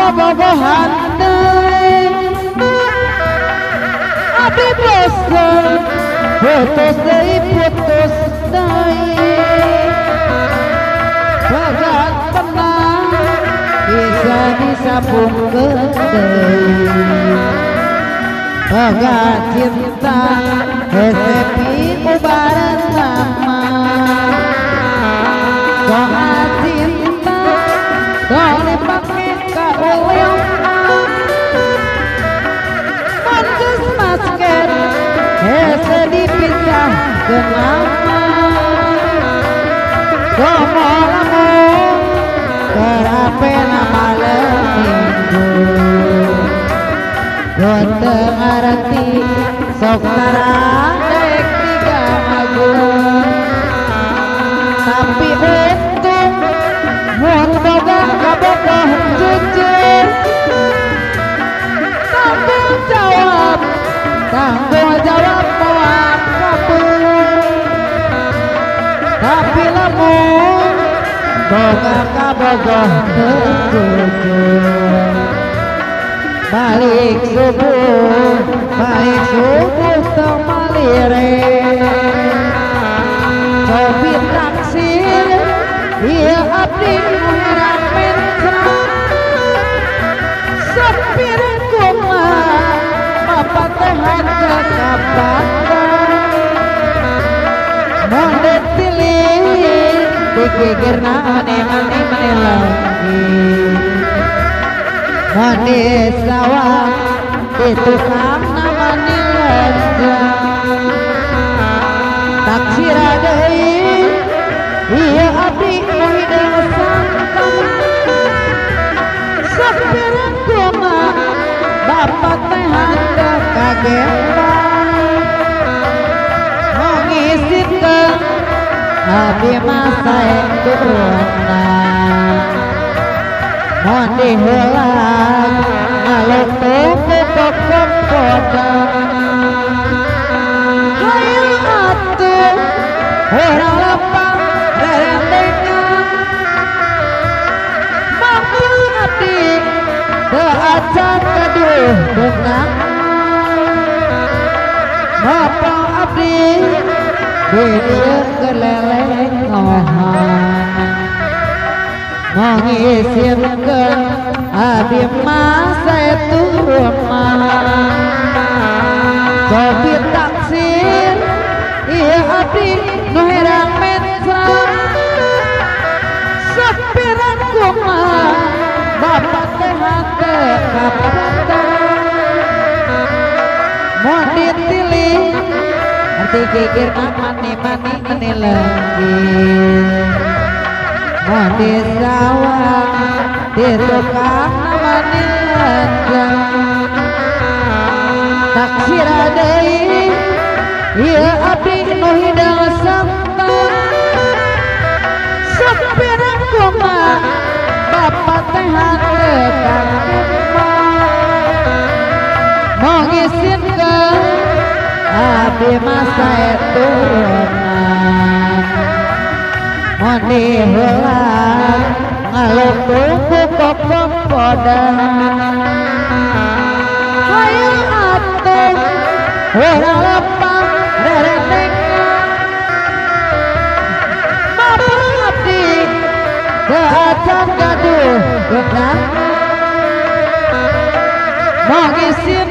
bobogohan abdi bosan putus deui bagat tenang bisa bungkeun deui bagat cinta happy ubaran lama doa cinta doa dipake ka uyang mantus masken hese dipisah kenapa domolamu kerape nama leminggu gonte ngarti sok narang daek tiga agung tapi untung mun boga kabogoh jujur tanggung jawab moal kabur tapi lamun boga kabogoh jujur balik subuh temalire cobi taksir iya abdi muherang mentra sepiring kumah bapak tehan ke kapata monde tilih dikikirna mane lagi mandi sawah di tukang namani lejang taksir deui ieu abdi nu hidang sangkan sapireun kumaha bapak teh handap kagemban mengisipkeun abdi masa turunna mondi heula ngalungtung pokok podang hayang atuh urang lapang rerendengan mampu abdi teu acan kaduh beunang bapak abdi di dieu keleleng ngohan mengisipkeun abdi masa turunna cobi taksir ieu abdi nu herang mesra sapiran kumaha bapak teh hate kapata mun ditilih arti kikirna mani lagi mandi sawah di tukang namani lejang taksir deui ieu abdi nu hidang sangkan sapireun kumaha bapak teh hate mengizinkeun abdi masa turunan mondi heula ngalungtung pokok podang hayang atuh urang lapang rerendengan mampu abdi teu acan gaduh beunang mengisip